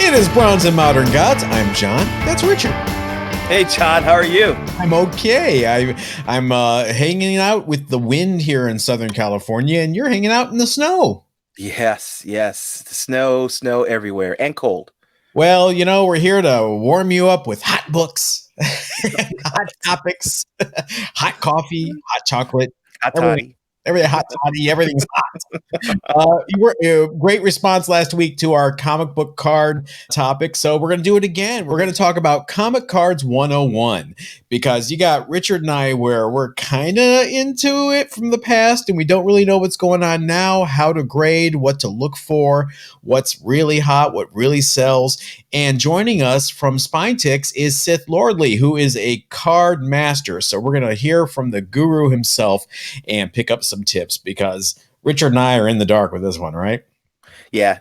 It is Bronze and Modern Gods. I'm John. That's Richard. Hey, John. How are you? I'm okay. I'm hanging out with the wind here in Southern California, and you're hanging out in the snow. Yes. The snow everywhere, and cold. Well, we're here to warm you up with hot books, hot topics, hot coffee, hot chocolate, Hot toddy. everything hot toddy, everything's hot. Great response last week to our comic book card topic. So we're going to do it again. We're going to talk about Comic Cards 101 because you got Richard and I where we're kind of into it from the past and we don't really know what's going on now, how to grade, what to look for, what's really hot, what really sells. And joining us from Spine Ticks is SithLordly, who is a card master. So we're going to hear from the guru himself and pick up some tips because Richard and I are in the dark with this one, right? Yeah.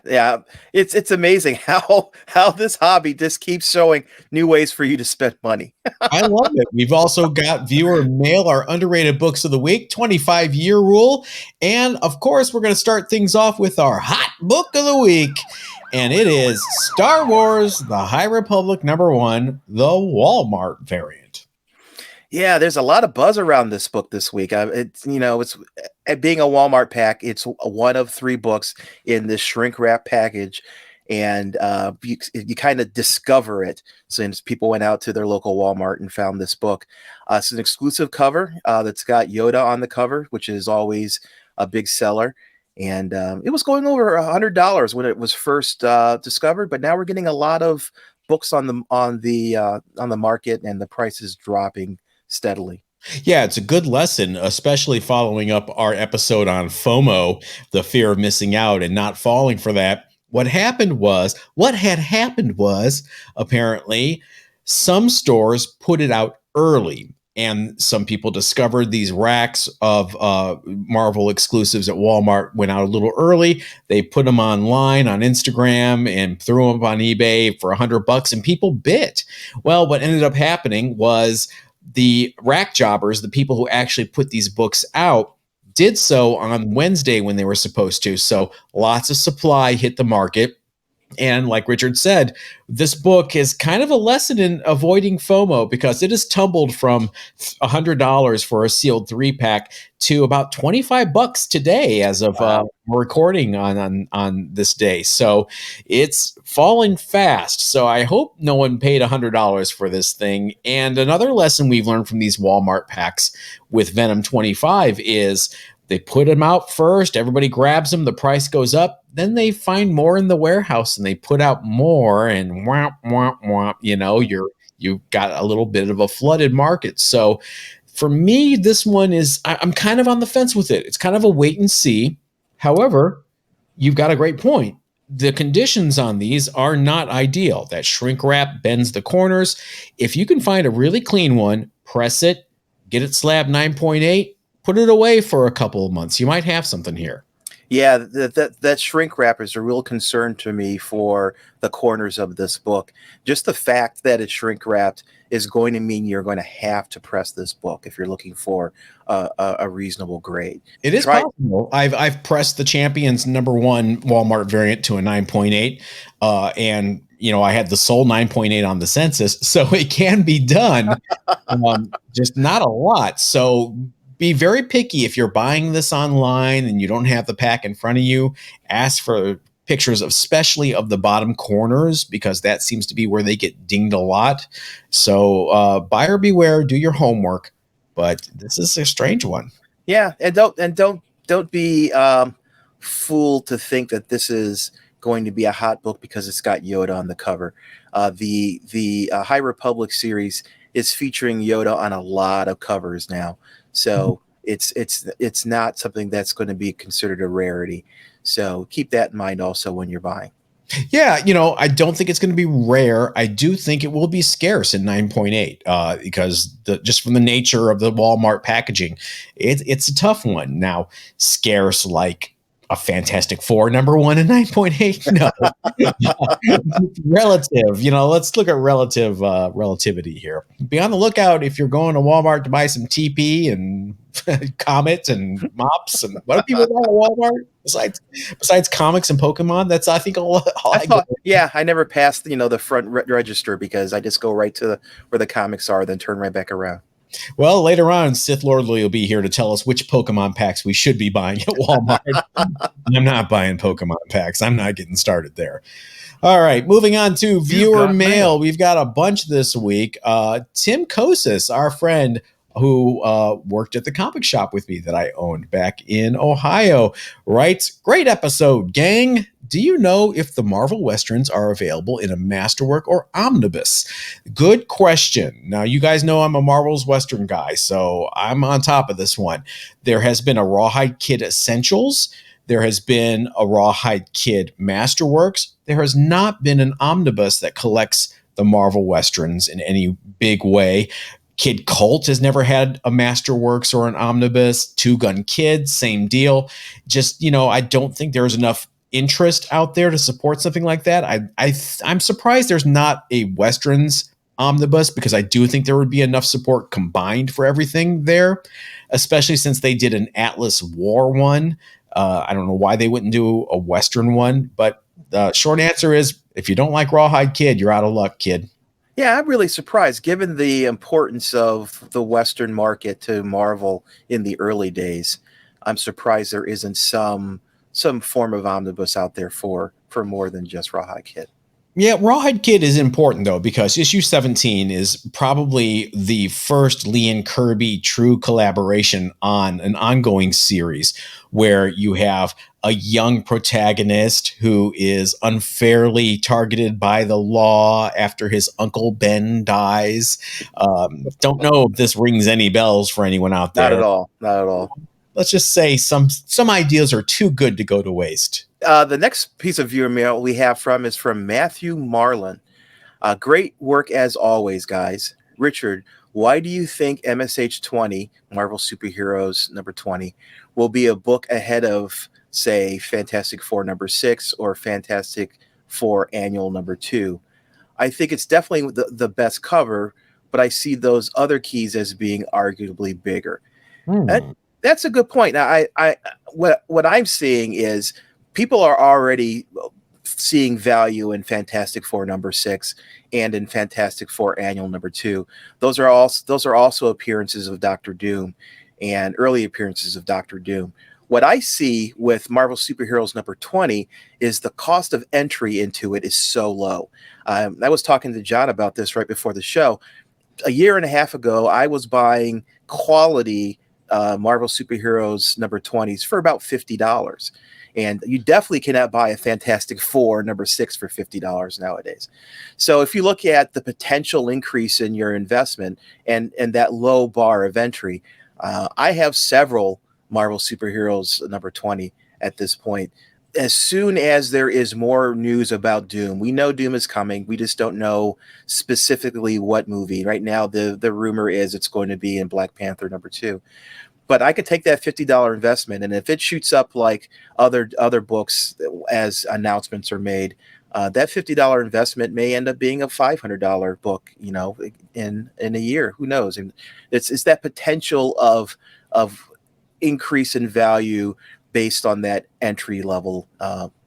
It's amazing how this hobby just keeps showing new ways for you to spend money. I love it. We've also got viewer mail, our underrated books of the week, 25-year rule. And of course, we're going to start things off with our hot book of the week. And it is Star Wars, The High Republic #1, the Walmart variant. Yeah, there's a lot of buzz around this book this week. It's being a Walmart pack. It's one of 3 books in this shrink wrap package, and you kind of discover it since people went out to their local Walmart and found this book. It's an exclusive cover that's got Yoda on the cover, which is always a big seller. And it was going over $100 when it was first discovered, but now we're getting a lot of books on the market, and the price is dropping steadily. Yeah, it's a good lesson, especially following up our episode on FOMO, the fear of missing out and not falling for that. What had happened was, apparently, some stores put it out early. And some people discovered these racks of Marvel exclusives at Walmart went out a little early. They put them online on Instagram and threw them up on eBay for $100, and people bit. Well, what ended up happening was the rack jobbers, the people who actually put these books out, did so on Wednesday when they were supposed to. So lots of supply hit the market. And like Richard said, this book is kind of a lesson in avoiding FOMO because it has tumbled from $100 for a sealed 3-pack to about $25 today as of recording on this day. So it's falling fast. So I hope no one paid $100 for this thing. And another lesson we've learned from these Walmart packs with Venom 25 is they put them out first, everybody grabs them, the price goes up, then they find more in the warehouse and they put out more, and womp, womp, womp, you've got a little bit of a flooded market. So for me, this one is, I'm kind of on the fence with it. It's kind of a wait and see. However, you've got a great point. The conditions on these are not ideal. That shrink wrap bends the corners. If you can find a really clean one, press it, get it slab 9.8, put it away for a couple of months. You might have something here. Yeah, that shrink wrap is a real concern to me for the corners of this book. Just the fact that it's shrink wrapped is going to mean you're going to have to press this book if you're looking for a reasonable grade. It is possible. I've pressed the Champions #1 Walmart variant to a 9.8, and I had the sole 9.8 on the census, so it can be done, just not a lot. So be very picky if you're buying this online and you don't have the pack in front of you. Ask for pictures, especially of the bottom corners, because that seems to be where they get dinged a lot. So buyer beware, do your homework. But this is a strange one. Yeah, and don't be fooled to think that this is going to be a hot book because it's got Yoda on the cover. The High Republic series is featuring Yoda on a lot of covers now. So it's not something that's going to be considered a rarity. So keep that in mind also when you're buying. Yeah, I don't think it's going to be rare. I do think it will be scarce in 9.8 because just from the nature of the Walmart packaging, it's a tough one. Now, scarce like a Fantastic Four #1 and 9.8? No. Relative, let's look at relativity here. Be on the lookout if you're going to Walmart to buy some TP and Comet and mops and what do people buy at Walmart besides comics and Pokemon? That's I think all I go. Yeah, I never passed the front register because I just go right to where the comics are, then turn right back around. Well, later on, SithLordly will be here to tell us which Pokemon packs we should be buying at Walmart. I'm not buying Pokemon packs. I'm not getting started there. All right, moving on to viewer mail. We've got a bunch this week. Tim Kosis, our friend who worked at the comic shop with me that I owned back in Ohio, writes, "Great episode, gang. Do you know if the Marvel Westerns are available in a Masterwork or Omnibus?" Good question. Now, you guys know I'm a Marvel's Western guy, so I'm on top of this one. There has been a Rawhide Kid Essentials. There has been a Rawhide Kid Masterworks. There has not been an omnibus that collects the Marvel Westerns in any big way. Kid Colt has never had a Masterworks or an omnibus. Two Gun Kid, same deal. Just, I don't think there's enough interest out there to support something like that. I'm surprised there's not a Westerns omnibus because I do think there would be enough support combined for everything there, especially since they did an Atlas War one. I don't know why they wouldn't do a Western one, but the short answer is if you don't like Rawhide Kid, you're out of luck, kid. Yeah, I'm really surprised given the importance of the Western market to Marvel in the early days. I'm surprised there isn't some form of omnibus out there for more than just Rawhide Kid. Yeah, Rawhide Kid is important, though, because issue 17 is probably the first Lee and Kirby true collaboration on an ongoing series where you have a young protagonist who is unfairly targeted by the law after his Uncle Ben dies. Don't know if this rings any bells for anyone out there. Not at all. Not at all. Let's just say some ideas are too good to go to waste. The next piece of viewer mail we have is from Matthew Marlin. Great work as always, guys. Richard, why do you think MSH 20, Marvel Superheroes number 20, will be a book ahead of, say, Fantastic Four number 6 or Fantastic Four Annual number 2? I think it's definitely the best cover, but I see those other keys as being arguably bigger. That's a good point. Now, what I'm seeing is people are already seeing value in Fantastic Four number 6 and in Fantastic Four Annual number 2. Those are also appearances of Doctor Doom and early appearances of Doctor Doom. What I see with Marvel Superheroes number 20 is the cost of entry into it is so low. I was talking to John about this right before the show. A year and a half ago, I was buying quality Marvel Superheroes number 20s for about $50. And you definitely cannot buy a Fantastic Four number 6 for $50 nowadays. So if you look at the potential increase in your investment and that low bar of entry, I have several Marvel Superheroes number 20 at this point. As soon as there is more news about Doom, we know Doom is coming. We just don't know specifically what movie. Right now, the rumor is it's going to be in Black Panther number 2. But I could take that $50 investment, and if it shoots up like other books as announcements are made, that $50 investment may end up being a $500 book, in a year. Who knows? And it's that potential of increase in value based on that entry level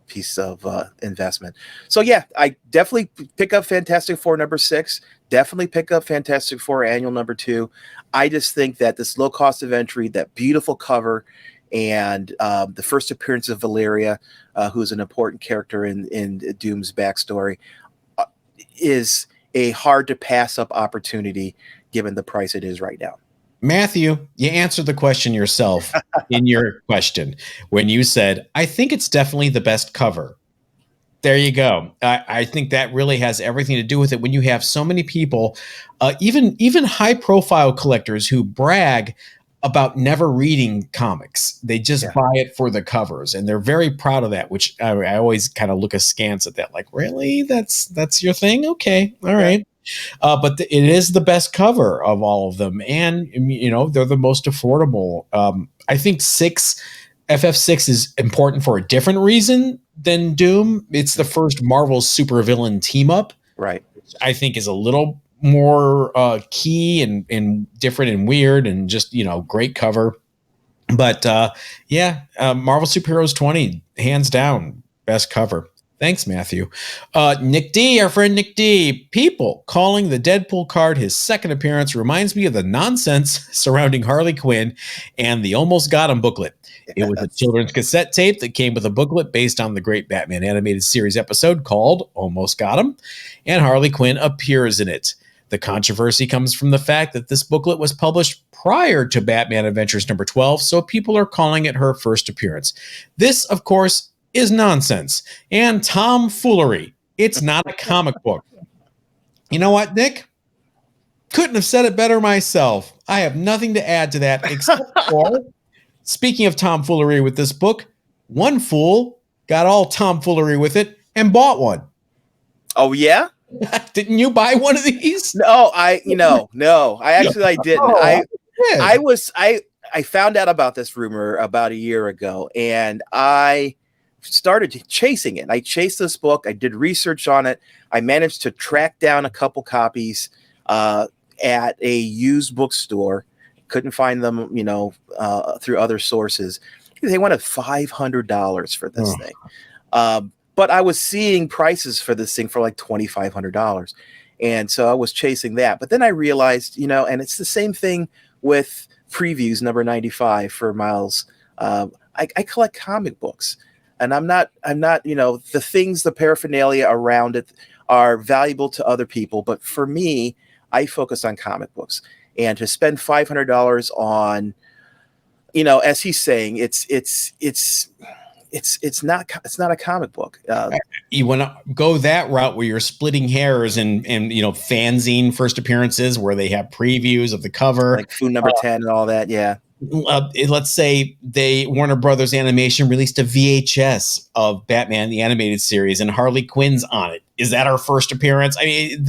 piece of investment. So yeah, I definitely pick up Fantastic Four number 6. Definitely pick up Fantastic Four Annual number 2. I just think that this low cost of entry, that beautiful cover, and the first appearance of Valeria, who's an important character in Doom's backstory, is a hard to pass up opportunity given the price it is right now. Matthew, you answered the question yourself in your question when you said, I think it's definitely the best cover. There you go. I think that really has everything to do with it when you have so many people, even high-profile collectors who brag about never reading comics. They just buy it for the covers, and they're very proud of that, which I always kind of look askance at that, like, really? That's your thing? Okay. All right. But it is the best cover of all of them, and they're the most affordable. I think 6 FF6 is important for a different reason than Doom. It's the first Marvel supervillain team up. Right. Which I think is a little more key and different and weird and just, great cover. But Marvel Superheroes 20, hands down, best cover. Thanks, Matthew. Nick D, our friend Nick D. People calling the Deadpool card his second appearance reminds me of the nonsense surrounding Harley Quinn and the Almost Got Him booklet. It was a children's cassette tape that came with a booklet based on the great Batman animated series episode called Almost Got Him, and Harley Quinn appears in it. The controversy comes from the fact that this booklet was published prior to Batman Adventures number 12, so people are calling it her first appearance. This, of course, is nonsense and tomfoolery. It's not a comic book. You know what, Nick? Couldn't have said it better myself. I have nothing to add to that except for, speaking of tomfoolery with this book, one fool got all tomfoolery with it and bought one. Oh, yeah? Didn't you buy one of these? No, I didn't. I found out about this rumor about a year ago, and I started chasing it. I chased this book. I did research on it. I managed to track down a couple copies at a used bookstore. Couldn't find them, through other sources. They wanted $500 for this thing. But I was seeing prices for this thing for like $2,500. And so I was chasing that. But then I realized, and it's the same thing with previews number 95 for Miles. I collect comic books. And I'm not, the paraphernalia around it are valuable to other people. But for me, I focus on comic books. And to spend $500 on, as he's saying, it's not a comic book. You want to go that route where you're splitting hairs and fanzine first appearances where they have previews of the cover, like Food Number 10 and all that. Yeah. Let's say Warner Brothers Animation released a VHS of Batman the Animated Series and Harley Quinn's on it. Is that our first appearance? I mean,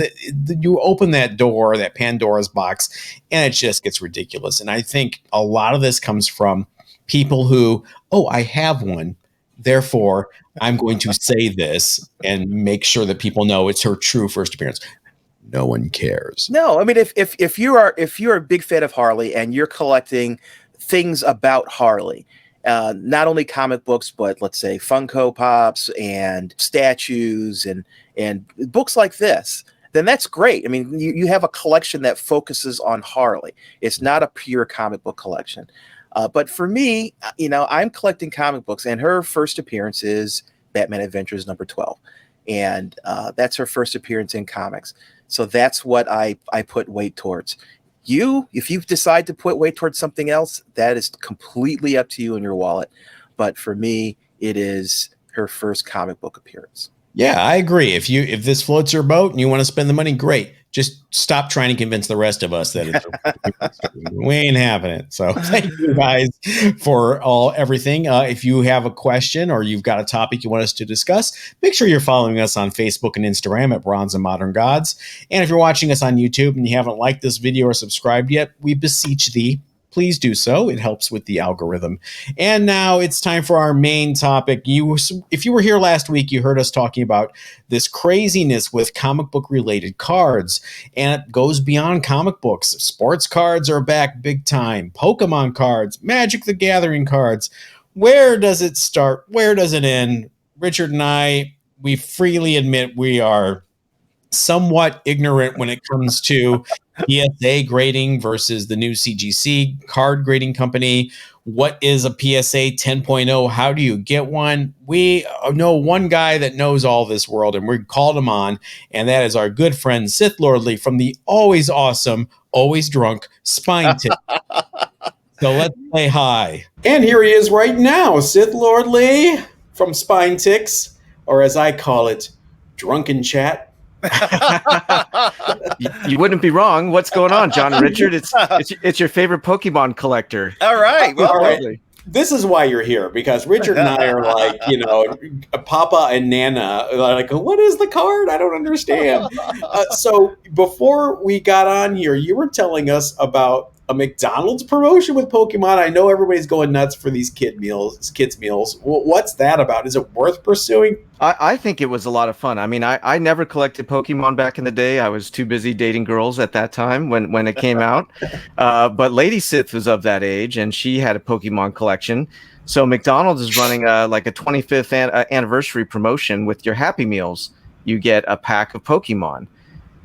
you open that door, that Pandora's box, and it just gets ridiculous. And I think a lot of this comes from people who, I have one. Therefore, I'm going to say this and make sure that people know it's her true first appearance. No one cares. No, I mean, if you're a big fan of Harley and you're collecting things about Harley, not only comic books, but let's say Funko Pops and statues and books like this, then that's great. I mean, you have a collection that focuses on Harley. It's not a pure comic book collection. But for me, I'm collecting comic books, and her first appearance is Batman Adventures number 12. And that's her first appearance in comics. So that's what I put weight towards. If you decide to put weight towards something else, that is completely up to you and your wallet. But for me, it is her first comic book appearance. Yeah, I agree. If this floats your boat and you want to spend the money, great. Just stop trying to convince the rest of us that it's we ain't having it. So thank you guys for everything. If you have a question or you've got a topic you want us to discuss, make sure you're following us on Facebook and Instagram at Bronze and Modern Gods. And if you're watching us on YouTube and you haven't liked this video or subscribed yet, we beseech thee, please do so. It helps with the algorithm. And now it's time for our main topic. If you were here last week, you heard us talking about this craziness with comic book related cards, and it goes beyond comic books. Sports cards are back big time. Pokemon cards, Magic the Gathering cards. Where does it start? Where does it end? Richard and I, we freely admit we are somewhat ignorant when it comes to PSA grading versus the new CGC card grading company. What is a PSA 10.0? How do you get one? We know one guy that knows all this world, and we called him on, and that is our good friend SithLordly from the always awesome, always drunk Spine Ticks. So let's say hi. And here he is right now, SithLordly from Spine Ticks, or as I call it, Drunken Chat. You wouldn't be wrong. What's going on, John and Richard? It's your favorite Pokemon collector. All right. Well, all right. This is why you're here, because Richard and I are like, Papa and Nana. Like, what is the card? I don't understand. So before we got on here, you were telling us about a McDonald's promotion with Pokemon? I know everybody's going nuts for these kids meals. What's that about? Is it worth pursuing? I think it was a lot of fun. I mean, I never collected Pokemon back in the day. I was too busy dating girls at that time when it came out. But Lady Sith was of that age, and she had a Pokemon collection. So McDonald's is running like a 25th anniversary promotion with your Happy Meals. You get a pack of Pokemon.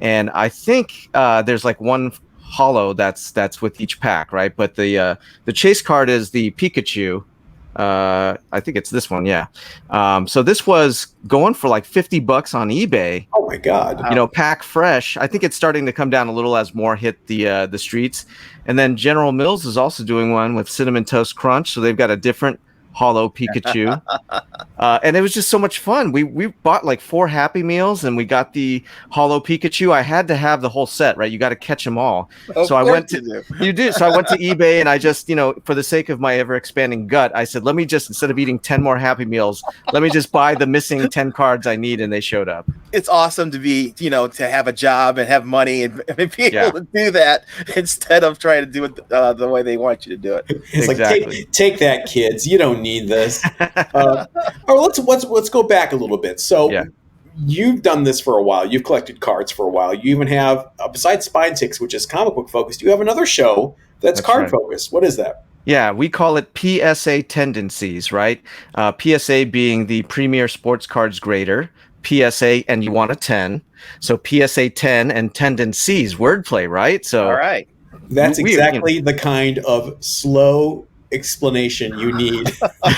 And I think there's like one holo that's with each pack, right? But the chase card is the Pikachu. I think it's this one, yeah. So this was going for like $50 on eBay. Oh my God! Pack fresh. I think it's starting to come down a little as more hit the streets. And then General Mills is also doing one with Cinnamon Toast Crunch. So they've got a different holo Pikachu. And it was just so much fun. We bought like 4 Happy Meals and we got the holo Pikachu. I had to have the whole set, right? You got to catch them all. So I went to you do. So I went to eBay and I just, for the sake of my ever expanding gut, I said, let me just, instead of eating 10 more Happy Meals, let me just buy the missing 10 cards I need, and they showed up. It's awesome to be, to have a job and have money and be able to do that instead of trying to do it the way they want you to do it. It's exactly. Like, take that, kids. You don't need this. All right, let's go back a little bit. So you've done this for a while. You've collected cards for a while. You even have, besides Spine Ticks, which is comic book focused, you have another show that's card focused. What is that? Yeah, we call it PSA Tendencies, right? PSA being the Premier Sports Cards Grader. PSA, and you want a 10. So PSA 10 and Tendencies, wordplay, right? So all right. That's exactly the kind of slow explanation you need. So I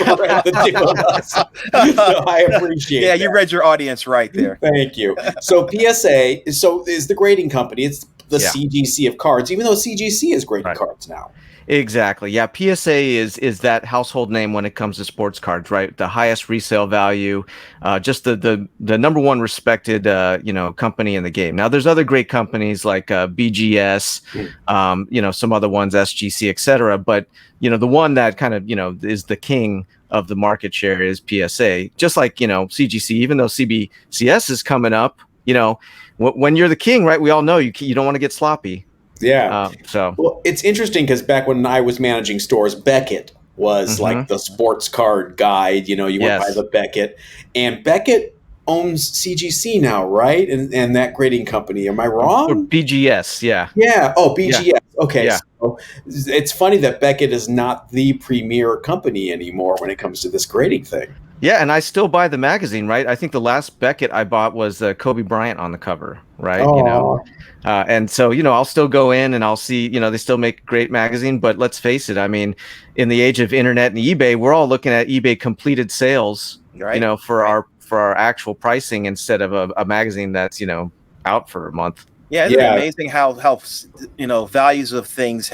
appreciate that. You read your audience right there. Thank you. So PSA is the grading company. It's the CGC of cards, even though CGC is grading cards now. Exactly. Yeah. PSA is that household name when it comes to sports cards, right? The highest resale value, just the number one respected, company in the game. Now there's other great companies like BGS, some other ones, SGC, etc. But, the one that kind of, is the king of the market share is PSA, just like, CGC, even though CBCS is coming up, when you're the king, right? We all know you don't want to get sloppy. Yeah. Well, it's interesting because back when I was managing stores, Beckett was like the sports card guide. You went by the Beckett, and Beckett owns CGC now, right? And that grading company. Am I wrong? Or BGS, yeah. Yeah. Oh, BGS. Yeah. Okay. Yeah. So it's funny that Beckett is not the premier company anymore when it comes to this grading thing. Yeah, and I still buy the magazine, right? I think the last Beckett I bought was Kobe Bryant on the cover, right? And so, I'll still go in and I'll see, they still make a great magazine, but let's face it. I mean, in the age of internet and eBay, we're all looking at eBay completed sales, for our actual pricing instead of a magazine that's, out for a month. Yeah, isn't it amazing how values of things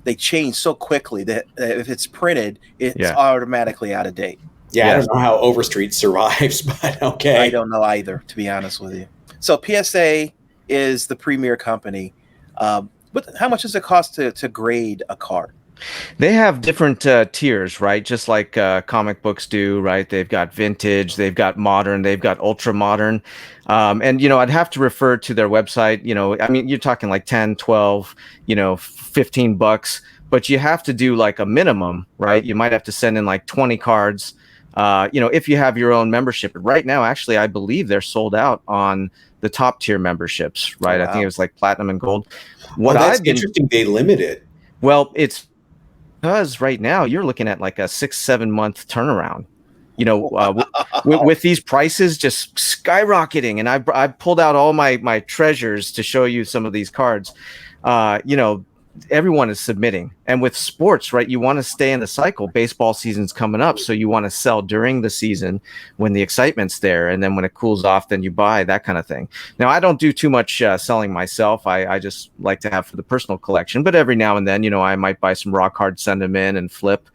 they change so quickly that if it's printed, it's automatically out of date. Yeah, I don't know how Overstreet survives, but okay. I don't know either, to be honest with you. So PSA is the premier company. But how much does it cost to grade a card? They have different tiers, right? Just like comic books do, right? They've got vintage, they've got modern, they've got ultra modern. And, I'd have to refer to their website. You're talking like 10, 12, $15, but you have to do like a minimum, right? You might have to send in like 20 cards. If you have your own membership. Right now, actually, I believe they're sold out on the top tier memberships, right? Oh, wow. I think it was like platinum and gold. That's interesting. They limit it. Well, it's because right now you're looking at like a 6-7 month turnaround, with these prices just skyrocketing. And I pulled out all my treasures to show you some of these cards. Everyone is submitting, and with sports, right, you want to stay in the cycle. Baseball season's coming up, so you want to sell during the season when the excitement's there, and then when it cools off, then you buy, that kind of thing. Now, I don't do too much selling myself. I just like to have for the personal collection, but every now and then, I might buy some raw cards, send them in, and flip.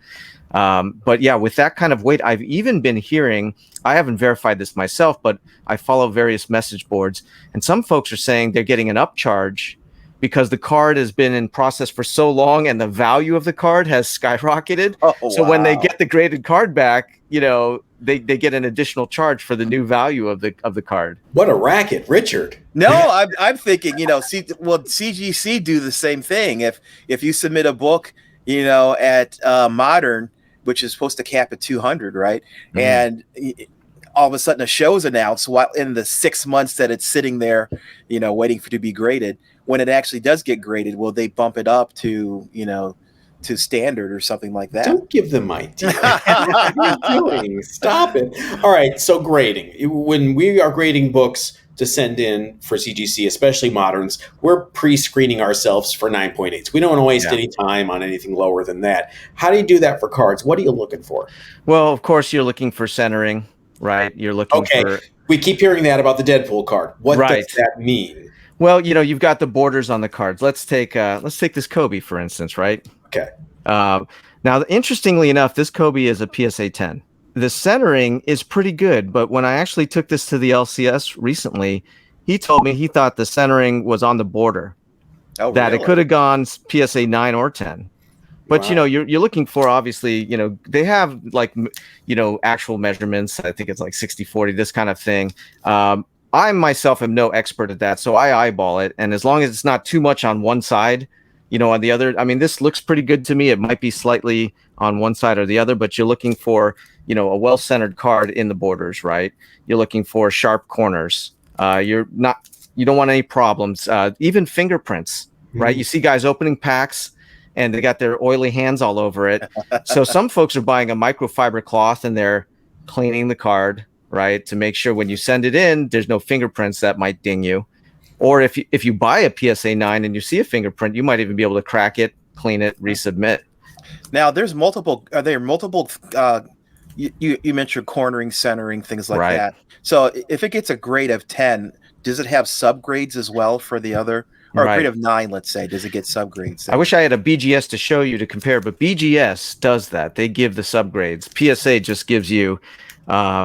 But yeah, with that kind of weight, I've even been hearing, I haven't verified this myself, but I follow various message boards, and some folks are saying they're getting an upcharge because the card has been in process for so long and the value of the card has skyrocketed. So when they get the graded card back, they get an additional charge for the new value of the card. What a racket, Richard. No, I'm thinking, CGC do the same thing. If you submit a book, at Modern, which is supposed to cap at 200, right? Mm-hmm. And all of a sudden a show's announced while in the 6 months that it's sitting there, waiting for it to be graded. When it actually does get graded, will they bump it up to, to standard or something like that? Don't give them ideas. What are you doing? Stop it. All right. So grading. When we are grading books to send in for CGC, especially moderns, we're pre-screening ourselves for 9.8s. We don't want to waste any time on anything lower than that. How do you do that for cards? What are you looking for? Well, of course, you're looking for centering, right? You're looking for... We keep hearing that about the Deadpool card. What does that mean? Well, you've got the borders on the cards. Let's take this Kobe, for instance, right? Okay. Now, interestingly enough, this Kobe is a PSA 10. The centering is pretty good, but when I actually took this to the LCS recently, he told me he thought the centering was on the border. Oh, that really? It could have gone PSA 9 or 10. But you're looking for, obviously, they have actual measurements. I think it's like 60-40, this kind of thing. I myself am no expert at that, so I eyeball it, and as long as it's not too much on one side, on the other, I mean, this looks pretty good to me. It might be slightly on one side or the other, but you're looking for, a well-centered card in the borders, right? You're looking for sharp corners. You don't want any problems. Even fingerprints, right? You see guys opening packs and they got their oily hands all over it. So some folks are buying a microfiber cloth and they're cleaning the card, right, to make sure when you send it in, there's no fingerprints that might ding you. Or if you buy a PSA 9 and you see a fingerprint, you might even be able to crack it, clean it, resubmit. Now, are there multiple, you mentioned cornering, centering, things like that. So if it gets a grade of 10, does it have subgrades as well for the other? Or a grade of 9, let's say, does it get subgrades? I wish I had a BGS to show you to compare, but BGS does that. They give the subgrades. PSA just gives you...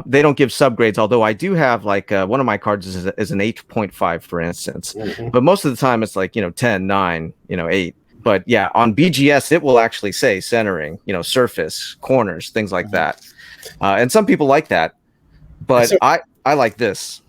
they don't give subgrades, although I do have one of my cards is an 8.5, for instance. Mm-hmm. But most of the time it's 10, 9, 8. But yeah, on BGS, it will actually say centering, surface, corners, things like that. And some people like that, but I like this.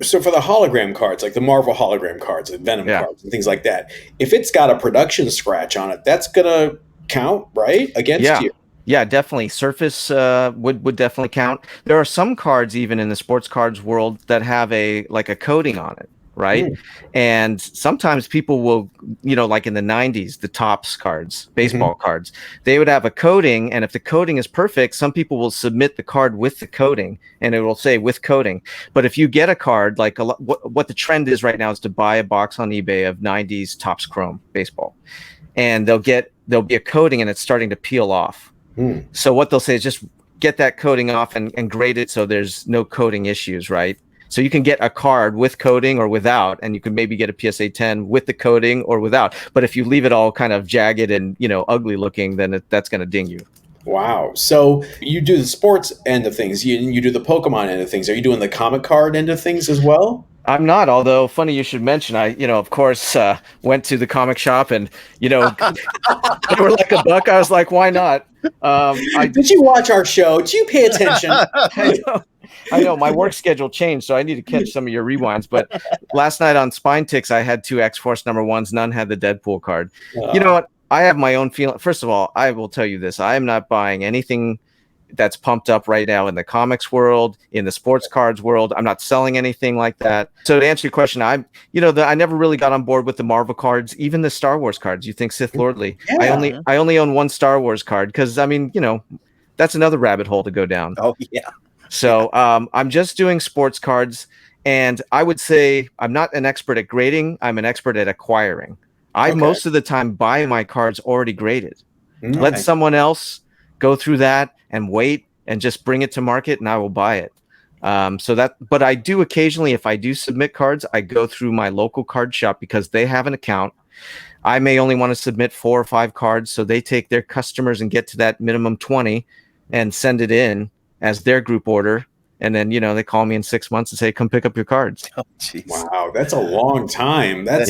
So for the hologram cards, like the Marvel hologram cards, and Venom cards, and things like that, if it's got a production scratch on it, that's going to count, right, against you? Yeah, definitely. Surface would definitely count. There are some cards even in the sports cards world that have a coating on it, right? And sometimes people will, like in the 90s, the Topps cards, baseball cards, they would have a coating, and if the coating is perfect, some people will submit the card with the coating, and it will say with coating. But if you get a card, what the trend is right now is to buy a box on eBay of 90s Topps Chrome baseball, and there'll be a coating, and it's starting to peel off. So what they'll say is just get that coating off and grade it so there's no coating issues, right? So you can get a card with coating or without, and you can maybe get a PSA 10 with the coating or without. But if you leave it all kind of jagged and ugly looking, then that's going to ding you. Wow. So you do the sports end of things. You do the Pokemon end of things. Are you doing the comic card end of things as well? I'm not, although funny you should mention, I, of course, went to the comic shop and, they were like $1. I was like, why not? Did you watch our show? Did you pay attention? I know my work schedule changed, so I need to catch some of your rewinds. But last night on Spine Ticks, I had 2 X-Force number 1s. None had the Deadpool card. You know what? I have my own feeling. First of all, I will tell you this. I am not buying anything that's pumped up right now in the comics world, in the sports cards world. I'm not selling anything like that. So to answer your question, I never really got on board with the Marvel cards, even the Star Wars cards. You think SithLordly? Yeah. I only own 1 Star Wars card because that's another rabbit hole to go down. Oh yeah. So I'm just doing sports cards, and I would say I'm not an expert at grading. I'm an expert at acquiring. I most of the time buy my cards already graded. Let someone else go through that and wait and just bring it to market, and I will buy it. But I do occasionally, if I do submit cards, I go through my local card shop because they have an account. I may only want to submit 4 or 5 cards, so they take their customers and get to that minimum 20 and send it in as their group order. And then, they call me in 6 months and say, come pick up your cards. Oh, jeez. Wow, that's a long time. That's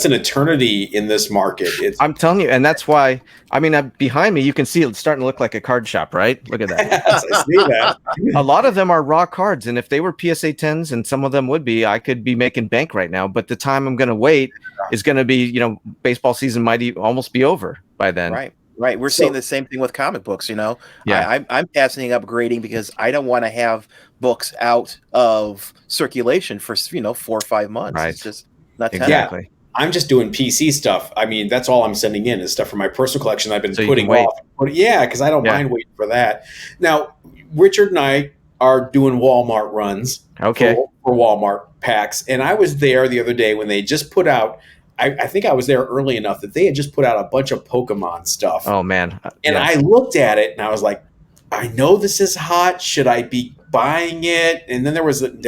an eternity in this market. I'm telling you, and that's why. I mean, behind me, you can see it's starting to look like a card shop, right? Look at that. Yes, I see that. A lot of them are raw cards, and if they were PSA 10s, and some of them would be, I could be making bank right now. But the time I'm going to wait is going to be, baseball season might almost be over by then. Right. We're seeing the same thing with comic books, Yeah. I'm passing upgrading because I don't want to have books out of circulation for, 4 or 5 months. Right. It's just not exactly. Yeah. I'm just doing PC stuff. I mean, that's all I'm sending in is stuff from my personal collection I've been putting off. But yeah, because I don't mind waiting for that. Now, Richard and I are doing Walmart runs for Walmart packs. And I was there the other day when they just put out, I think I was there early enough that they had just put out a bunch of Pokemon stuff. Oh, man. And I looked at it and I was like, I know this is hot. Should I be buying it? And then there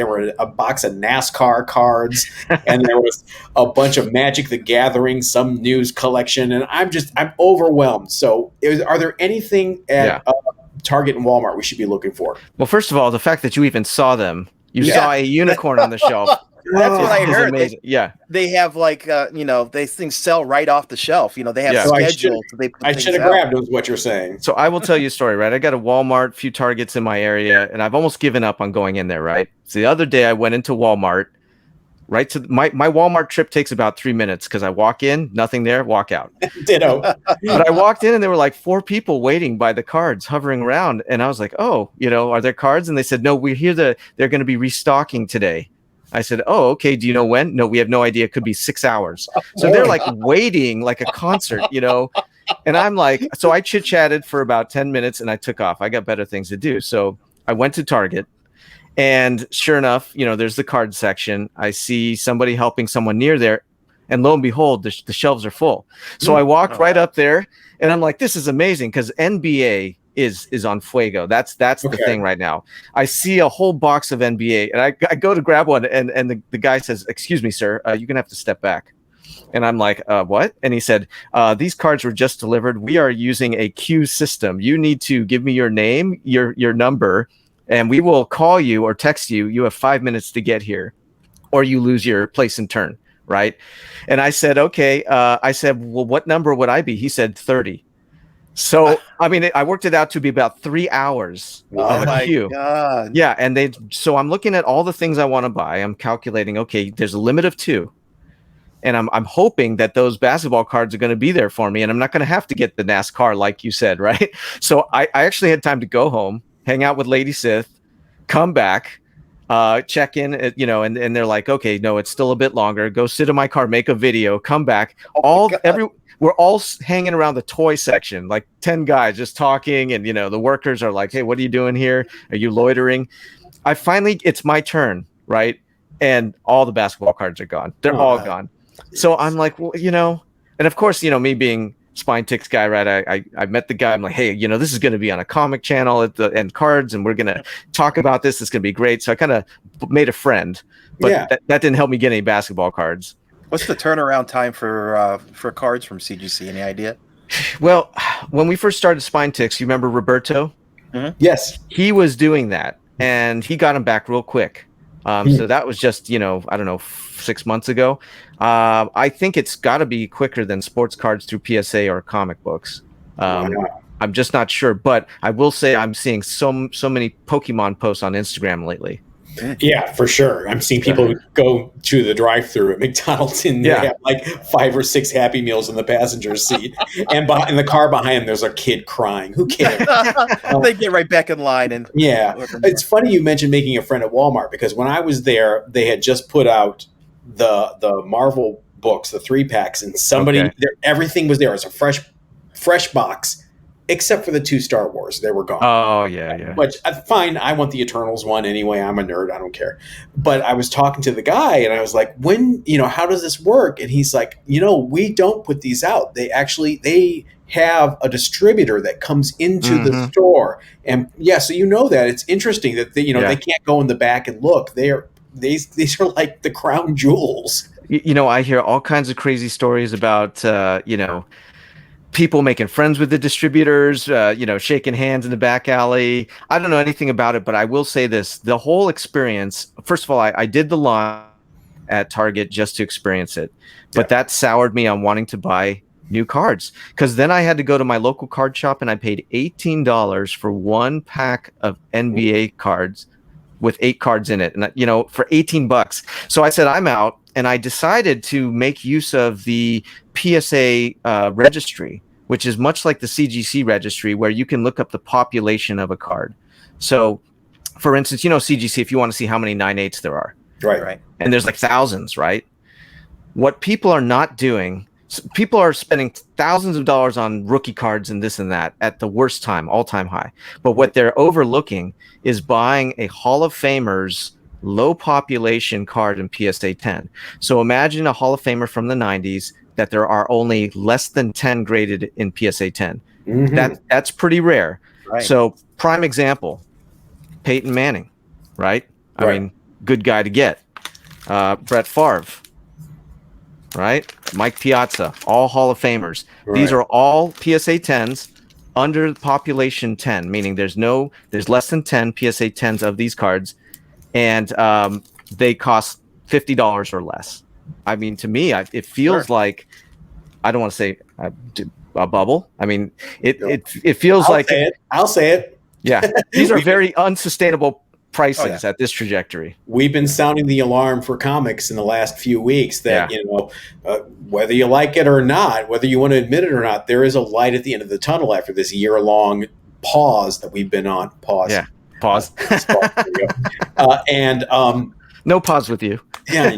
were a box of NASCAR cards and there was a bunch of Magic the Gathering, some news collection. And I'm overwhelmed. So are there anything at Target and Walmart we should be looking for? Well, first of all, the fact that you even saw them, saw a unicorn on the shelf. That's what I heard. They have these things sell right off the shelf. They have schedules. I should have grabbed is what you're saying. So I will tell you a story, right? I got a Walmart, few Targets in my area, and I've almost given up on going in there, right? So the other day I went into Walmart, right? To my Walmart trip takes about 3 minutes because I walk in, nothing there, walk out. Ditto. But I walked in and there were like 4 people waiting by the cards hovering around. And I was like, oh, are there cards? And they said, no, we hear they're going to be restocking today. I said, oh, okay. Do you know when? No, we have no idea. It could be 6 hours. So they're like waiting like a concert, And I'm like, so I chit-chatted for about 10 minutes and I took off. I got better things to do. So I went to Target and sure enough, there's the card section. I see somebody helping someone near there. And lo and behold, the shelves are full. So I walked right up there and I'm like, this is amazing because NBA is on fuego. That's the thing right now. I see a whole box of NBA and I go to grab one and the guy says, excuse me, sir, you're going to have to step back. And I'm like, what? And he said, these cards were just delivered. We are using a queue system. You need to give me your name, your number, and we will call you or text you. You have 5 minutes to get here or you lose your place and turn. Right. And I said, okay. I said, well, what number would I be? He said 30. So, I mean, I worked it out to be about 3 hours of a queue. God. Yeah. And so I'm looking at all the things I want to buy. I'm calculating, okay, there's a limit of 2. And I'm hoping that those basketball cards are going to be there for me. And I'm not going to have to get the NASCAR, like you said, right? So I actually had time to go home, hang out with Lady Sith, come back, check in, and they're like, okay, no, it's still a bit longer. Go sit in my car, make a video, come back. We're all hanging around the toy section, like 10 guys just talking. And, the workers are like, hey, what are you doing here? Are you loitering? It's my turn, right? And all the basketball cards are gone. They're all gone. So I'm like, well, and of course, me being Spine Ticks guy, right? I met the guy. I'm like, hey, this is going to be on a comic channel and cards, and we're going to talk about this. It's going to be great. So I kind of made a friend, but that didn't help me get any basketball cards. What's the turnaround time for cards from CGC? Any idea? Well, when we first started Spine Ticks, you remember Roberto? Mm-hmm. Yes. He was doing that, and he got them back real quick. So that was just, I don't know, 6 months ago. I think it's got to be quicker than sports cards through PSA or comic books. I'm just not sure, but I will say I'm seeing so many Pokemon posts on Instagram lately. Yeah, for sure. I'm seeing people go to the drive-thru at McDonald's and they have like 5 or 6 Happy Meals in the passenger seat, and in the car behind them, there's a kid crying. Who cares? They get right back in line. And it's funny you mentioned making a friend at Walmart because when I was there, they had just put out the Marvel books, the 3-packs, and everything was there. It was a fresh box. Except for the 2 Star Wars. They were gone. Oh, yeah. But fine, I want the Eternals one anyway. I'm a nerd. I don't care. But I was talking to the guy, and I was like, how does this work? And he's like, we don't put these out. They have a distributor that comes into the store. And, so that. It's interesting that, they can't go in the back and look. These are like the crown jewels. I hear all kinds of crazy stories about, people making friends with the distributors, shaking hands in the back alley. I don't know anything about it, but I will say this: the whole experience. First of all, I did the line at Target just to experience it, but that soured me on wanting to buy new cards, because then I had to go to my local card shop and I paid $18 for one pack of NBA cards with 8 cards in it, and for $18. So I said I'm out, and I decided to make use of the PSA registry, which is much like the CGC registry, where you can look up the population of a card. So, for instance, CGC, if you want to see how many 9/8s there are, right, and there's like thousands, right? What people are not doing. People are spending thousands of dollars on rookie cards and this and that at the worst time, all-time high. But what they're overlooking is buying a Hall of Famer's low population card in PSA 10. So imagine a Hall of Famer from the 90s that there are only less than 10 graded in PSA 10. That's pretty rare. Right. So prime example, Peyton Manning, right? I mean, good guy to get. Brett Favre. Right? Mike Piazza, all Hall of Famers. Right. These are all PSA 10s under population 10, meaning there's less than 10 PSA 10s of these cards, and they cost $50 or less. I mean, to me, it feels like, I don't want to say a bubble. I mean, it feels like I'll say it. Yeah, these are very unsustainable pricings at this trajectory. We've been sounding the alarm for comics in the last few weeks that whether you like it or not, whether you want to admit it or not, there is a light at the end of the tunnel after this year-long pause that we've been on. Pause. Yeah. Pause. No pause with you. Yeah,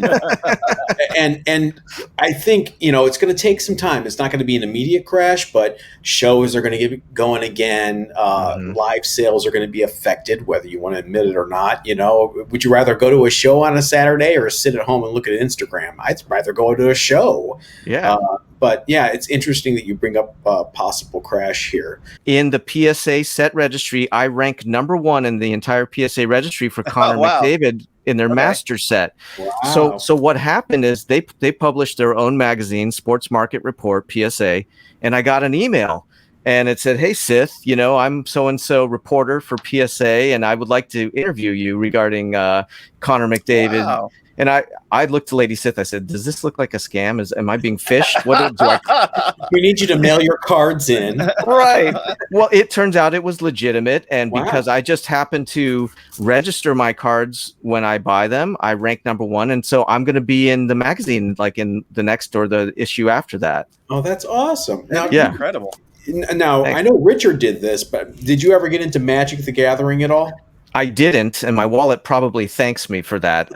and I think it's going to take some time. It's not going to be an immediate crash, but shows are going to get going again. Live sales are going to be affected, whether you want to admit it or not. Would you rather go to a show on a Saturday or sit at home and look at Instagram? I'd rather go to a show. Yeah. But yeah, it's interesting that you bring up a possible crash here. In the PSA set registry, I rank number 1 in the entire PSA registry for Connor McDavid in their master set. Wow. So what happened is they published their own magazine, Sports Market Report, PSA, and I got an email. And it said, "Hey, Sith, I'm so-and-so reporter for PSA, and I would like to interview you regarding Connor McDavid." Wow. And I looked to Lady Sith. I said, "Does this look like a scam? Am I being fished? What do I?" We need you to mail your cards in. Right. Well, it turns out it was legitimate, and because I just happened to register my cards when I buy them, I rank number 1, and so I'm going to be in the magazine, like in the next or the issue after that. Oh, that's awesome! Now, incredible. Now, I know Richard did this, but did you ever get into Magic the Gathering at all? I didn't, and my wallet probably thanks me for that.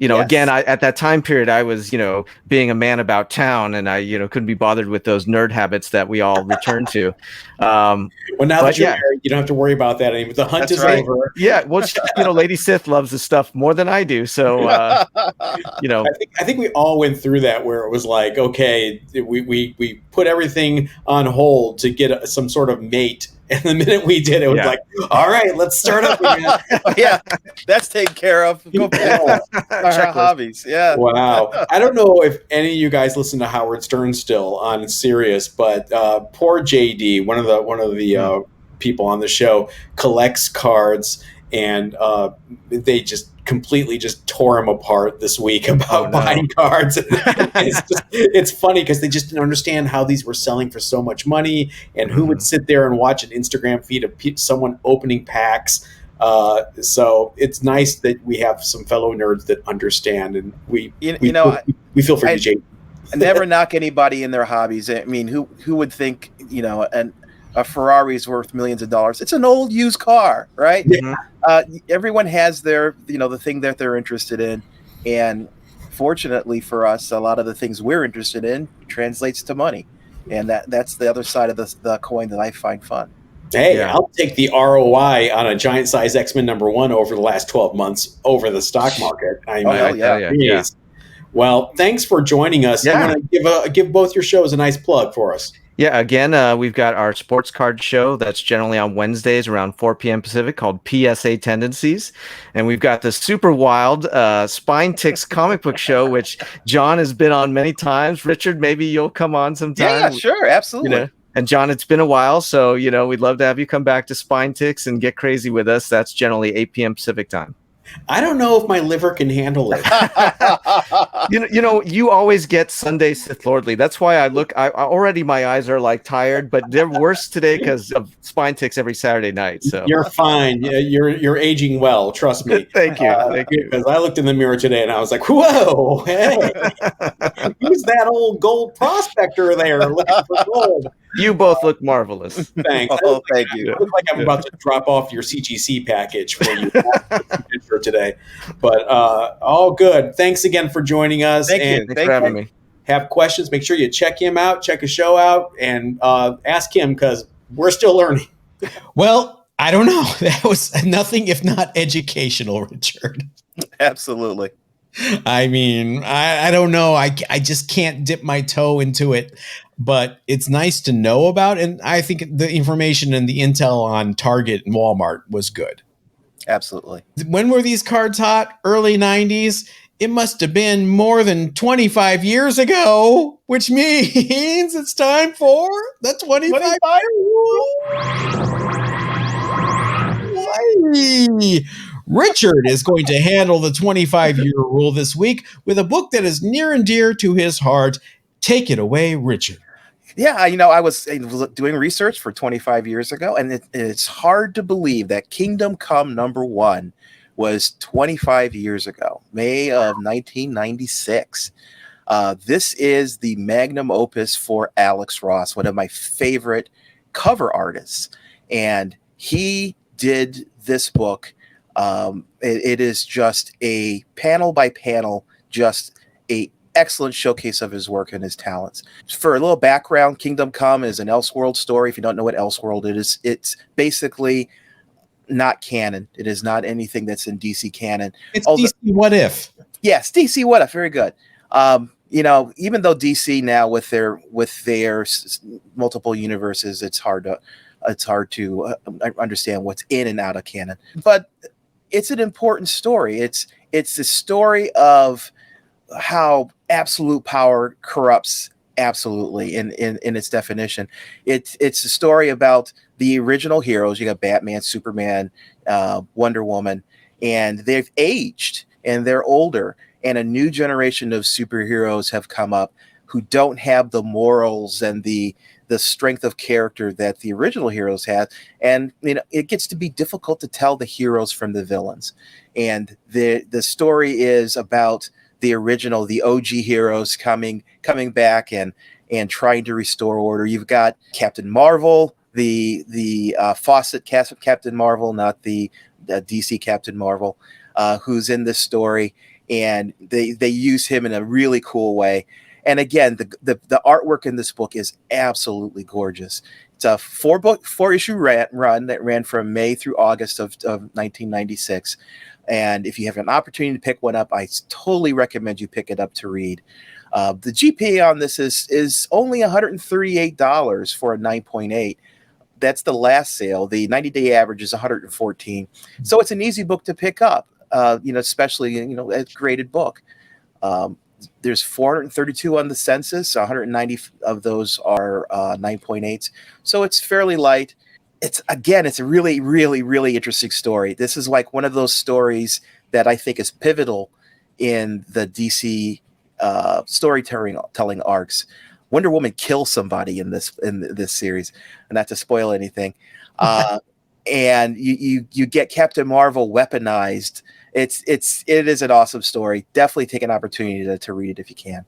Again, at that time period, I was, being a man about town, and I, couldn't be bothered with those nerd habits that we all return to. Well, now that you're married, you don't have to worry about that anymore. The hunt is over. Yeah, well, Lady Sith loves this stuff more than I do, so I think we all went through that where it was like, okay, we put everything on hold to get some sort of mate. And the minute we did, it was like, all right, let's start up again. That's taken care of. Go back our hobbies. Yeah. Wow. I don't know if any of you guys listen to Howard Stern still on Sirius, but poor JD, one of the people on the show, collects cards, and they just completely just tore him apart this week about buying cards. It's funny because they just didn't understand how these were selling for so much money, and who would sit there and watch an Instagram feed of someone opening packs. So it's nice that we have some fellow nerds that understand, and we feel for you, Jake. Never knock anybody in their hobbies. I mean, who would think a Ferrari's worth millions of dollars? It's an old used car, right? Yeah. Everyone has their, the thing that they're interested in. And fortunately for us, a lot of the things we're interested in translates to money. And that's the other side of the coin that I find fun. Hey, I'll take the ROI on a giant size X-Men #1 over the last 12 months over the stock market. Well, thanks for joining us. Yeah. I'm going to give both your shows a nice plug for us. Yeah, again, we've got our sports card show that's generally on Wednesdays around 4 p.m. Pacific called PSA Tendencies. And we've got the super wild Spine Ticks comic book show, which John has been on many times. Richard, maybe you'll come on sometime. Yeah, sure, absolutely. And John, it's been a while, so we'd love to have you come back to Spine Ticks and get crazy with us. That's generally 8 p.m. Pacific time. I don't know if my liver can handle it. You always get Sunday SithLordly. That's why I already my eyes are like tired, but they're worse today because of Spine Ticks every Saturday night. So you're fine. You're aging well. Trust me. Thank you. Thank you. Because I looked in the mirror today and I was like, "Whoa, hey, who's that old gold prospector there looking for gold?" You both look marvelous. Thanks. Thank you. I look like I'm about to drop off your CGC package for you for today. But all good. Thanks again for joining us. Thanks for having me. Have questions, make sure you check him out, check his show out, and ask him because we're still learning. Well, I don't know. That was nothing if not educational, Richard. Absolutely. I mean, I don't know. I just can't dip my toe into it, but it's nice to know about. And I think the information and the intel on Target and Walmart was good. Absolutely. When were these cards hot? Early 90s. It must have been more than 25 years ago, which means it's time for the 25 rule. Richard is going to handle the 25-year rule this week with a book that is near and dear to his heart. Take it away, Richard. Yeah, I was doing research for 25 years ago, and it's hard to believe that Kingdom Come #1 was 25 years ago, May of 1996. This is the magnum opus for Alex Ross, one of my favorite cover artists, and he did this book. It is just a panel by panel, just a excellent showcase of his work and his talents. For a little background, Kingdom Come is an Elseworld story. If you don't know what Elseworld is, it's basically not canon. It is not anything that's in DC canon. It's DC What If. Yes, DC What If. Very good. Even though DC now with their multiple universes, it's hard to understand what's in and out of canon. But it's an important story. It's the story of how absolute power corrupts absolutely in its definition. It's a story about the original heroes. You got Batman, Superman, Wonder Woman, and they've aged and they're older, and a new generation of superheroes have come up who don't have the morals and the strength of character that the original heroes had. And it gets to be difficult to tell the heroes from the villains. And the story is about the OG heroes coming back and trying to restore order. You've got Captain Marvel, the Fawcett Captain Marvel, not the DC Captain Marvel, who's in this story, and they use him in a really cool way. And again, the artwork in this book is absolutely gorgeous. It's a 4-issue run that ran from May through August of 1996. And if you have an opportunity to pick one up, I totally recommend you pick it up to read. The GPA on this is only $138 for a 9.8. That's the last sale. The 90-day average is 114. So it's an easy book to pick up, especially a graded book. There's 432 on the census. 190 of those are 9.8s. So it's fairly light. It's a really, really, really interesting story. This is like one of those stories that I think is pivotal in the DC storytelling arcs. Wonder Woman kills somebody in this series, and not to spoil anything. And you get Captain Marvel weaponized. It is an awesome story. Definitely take an opportunity to read it if you can.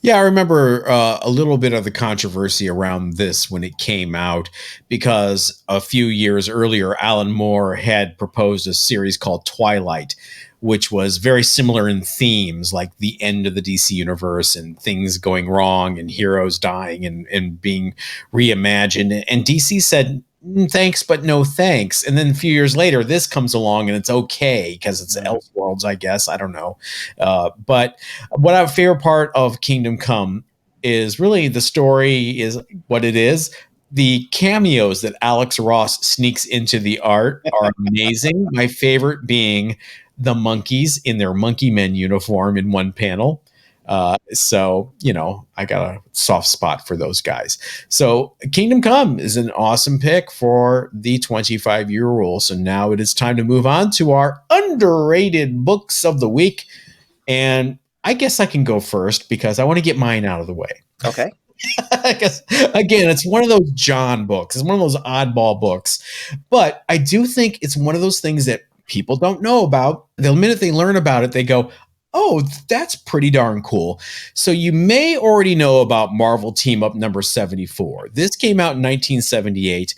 Yeah, I remember a little bit of the controversy around this when it came out, because a few years earlier, Alan Moore had proposed a series called Twilight, which was very similar in themes, like the end of the DC universe and things going wrong and heroes dying and being reimagined. And DC said, thanks, but no thanks. And then a few years later, this comes along and it's okay because it's Elseworlds, I guess. I don't know. But what I favorite part of Kingdom Come is really the story is what it is. The cameos that Alex Ross sneaks into the art are amazing. My favorite being the monkeys in their Monkey Men uniform in one panel. So, I got a soft spot for those guys. So Kingdom Come is an awesome pick for the 25-year rule. So now it is time to move on to our underrated books of the week. And I guess I can go first because I want to get mine out of the way. Okay. Because again, it's one of those John books. It's one of those oddball books. But I do think it's one of those things that people don't know about. The minute they learn about it, they go, oh, that's pretty darn cool. So you may already know about Marvel Team Up number 74. This came out in 1978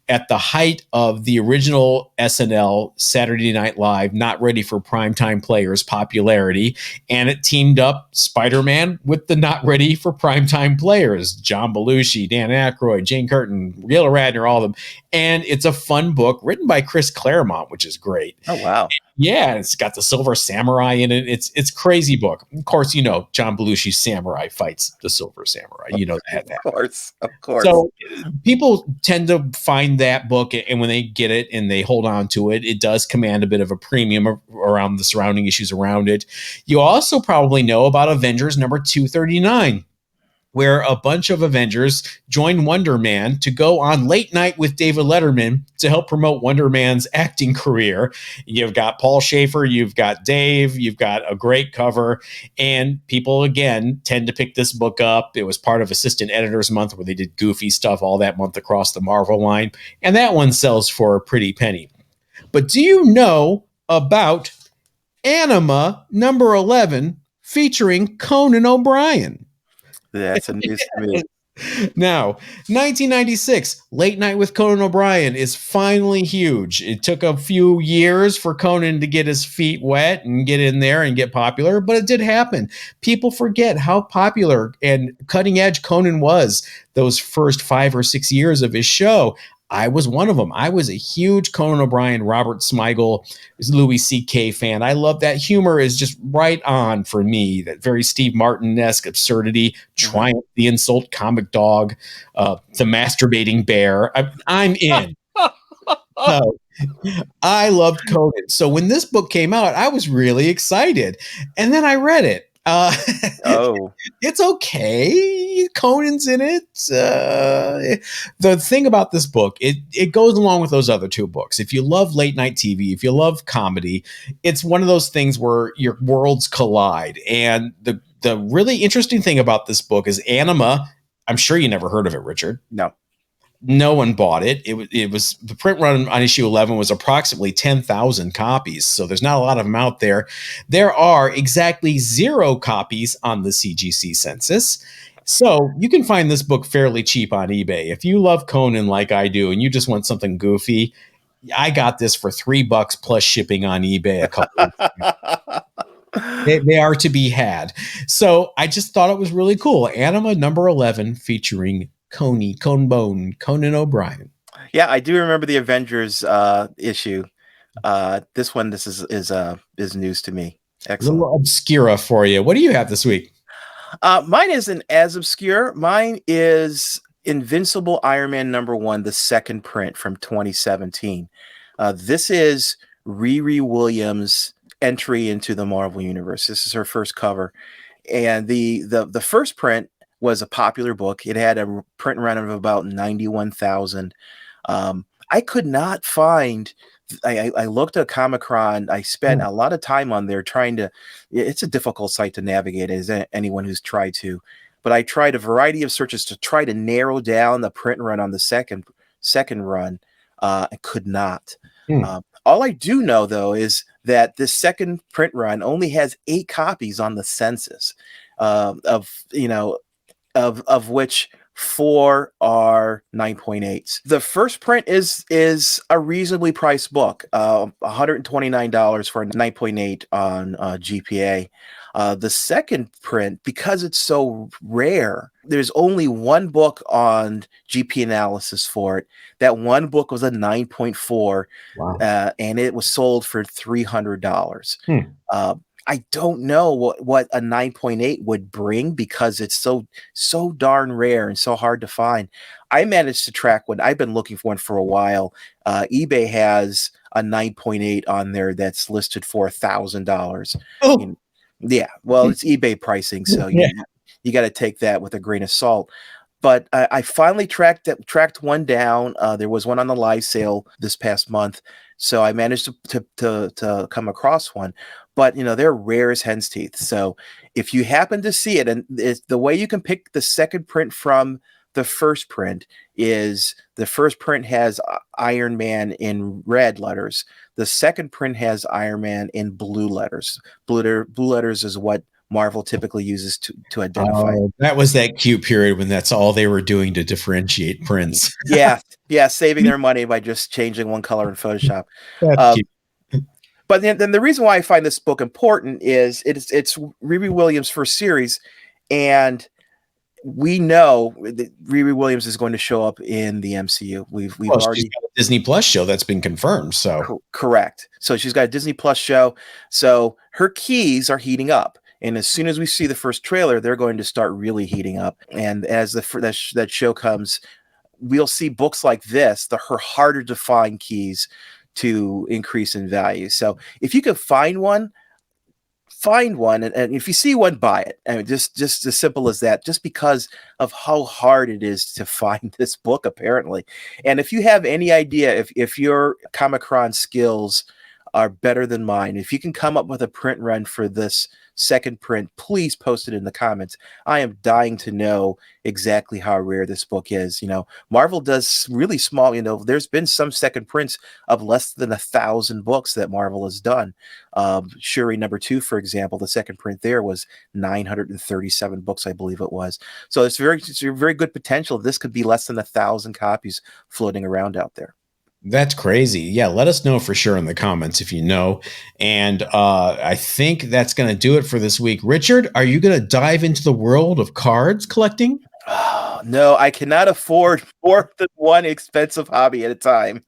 at the height of the original SNL Saturday Night Live Not Ready for Primetime Players popularity, and it teamed up Spider-Man with the Not Ready for Primetime Players, John Belushi, Dan Aykroyd, Jane Curtin, Gil Radner, all of them. And it's a fun book written by Chris Claremont, which is great. Oh, wow. Yeah, it's got the Silver Samurai in it. It's crazy book. Of course, John Belushi's samurai fights the Silver Samurai. That. Of course. So people tend to find that book, and when they get it and they hold on to it, it does command a bit of a premium around the surrounding issues around it. You also probably know about Avengers number 239. Where a bunch of Avengers join Wonder Man to go on Late Night with David Letterman to help promote Wonder Man's acting career. You've got Paul Schaefer, you've got Dave, you've got a great cover, and people, again, tend to pick this book up. It was part of Assistant Editors Month where they did goofy stuff all that month across the Marvel line, and that one sells for a pretty penny. But do you know about Anima number 11 featuring Conan O'Brien? That's a news to me. Now, 1996, Late Night with Conan O'Brien is finally huge. It took a few years for Conan to get his feet wet and get in there and get popular, but it did happen. People forget how popular and cutting edge Conan was those first 5 or 6 years of his show. I was one of them. I was a huge Conan O'Brien, Robert Smigel, Louis C.K. fan. I love that humor is just right on for me. That very Steve Martin-esque absurdity, Triumph, the insult comic dog, the masturbating bear. I'm in. So, I loved Conan. So when this book came out, I was really excited. And then I read it. It's okay. Conan's in it. The thing about this book, it goes along with those other two books. If you love late night TV, if you love comedy, it's one of those things where your worlds collide. And the really interesting thing about this book is Anima. I'm sure you never heard of it, Richard. No one bought it. It was the print run on issue 11 was approximately 10,000 copies. So there's not a lot of them out there. There are exactly 0 copies on the CGC census. So you can find this book fairly cheap on eBay. If you love Conan like I do, and you just want something goofy, I got this for $3 plus shipping on eBay a couple of they are to be had. So I just thought it was really cool. Anima number 11 featuring Conan O'Brien. Yeah, I do remember the Avengers issue. This is news to me. Excellent. A little obscura for you. What do you have this week? Mine isn't as obscure. Mine is Invincible Iron Man number 1, the second print from 2017. This is RiRi Williams' entry into the Marvel Universe. This is her first cover. And the first print was a popular book. It had a print run of about 91,000. I could not find. I looked at Comic-Con. I spent a lot of time on there trying to. It's a difficult site to navigate, as anyone who's tried to. But I tried a variety of searches to try to narrow down the print run on the second run. I could not. All I do know though is that this second print run only has 8 copies on the census, of which 4 are 9.8s. The first print is a reasonably priced book, $129 for a 9.8 on GPA. The second print, because it's so rare, there's only one book on GP analysis for it. That one book was a 9.4, wow. And it was sold for $300. I don't know what a 9.8 would bring because it's so darn rare and so hard to find. I managed to track one. I've been looking for one for a while. eBay has a 9.8 on there that's listed for $1,000. Yeah, well, it's eBay pricing, so you got to take that with a grain of salt. But I finally tracked one down. There was one on the live sale this past month, so I managed to come across one. But they're rare as hen's teeth. So if you happen to see it, and it's the way you can pick the second print from the first print is the first print has Iron Man in red letters. The second print has Iron Man in blue letters. Blue letters is what Marvel typically uses to identify. Oh, that was that cute period when that's all they were doing to differentiate prints. Yeah, saving their money by just changing one color in Photoshop. That's cute. But then the reason why I find this book important is it's RiRi Williams' first series, and we know that RiRi Williams is going to show up in the MCU. We've already got a Disney Plus show that's been confirmed. So correct. So she's got a Disney Plus show. So her keys are heating up. And as soon as we see the first trailer, they're going to start really heating up. And as that show comes, we'll see books like this, her harder to find keys to increase in value. So if you can find one, and if you see one, buy it. I mean, just as simple as that, just because of how hard it is to find this book, apparently. And if you have any idea, if your Comic-Con skills are better than mine, if you can come up with a print run for this second print, please post it in the comments. I am dying to know exactly how rare this book is. Marvel does really small, there's been some second prints of less than 1,000 books that Marvel has done. Shuri number 2, for example, the second print there was 937 books, I believe it was. So it's very good potential. This could be less than 1,000 copies floating around out there. That's crazy. Yeah, let us know for sure in the comments if you know. And I think that's going to do it for this week. Richard, are you going to dive into the world of cards collecting? No, I cannot afford more than one expensive hobby at a time.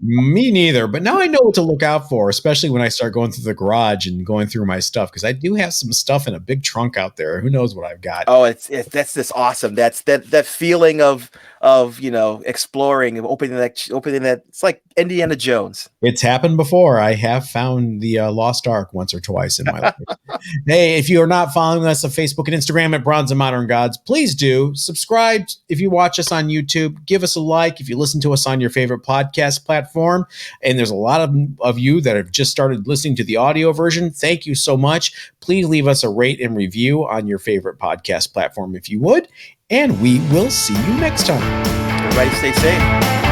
Me neither. But now I know what to look out for, especially when I start going through the garage and going through my stuff, because I do have some stuff in a big trunk out there. Who knows what I've got? Oh, that's this awesome. That's that feeling of exploring and opening that. It's like Indiana Jones. It's happened before. I have found the Lost Ark once or twice in my life. Hey, if you are not following us on Facebook and Instagram at Bronze and Modern Gods, please do subscribe. If you watch us on YouTube, give us a like. If you listen to us on your favorite podcast platform, and there's a lot of you that have just started listening to the audio version, thank you so much. Please leave us a rate and review on your favorite podcast platform if you would, and we will see you next time. Everybody stay safe.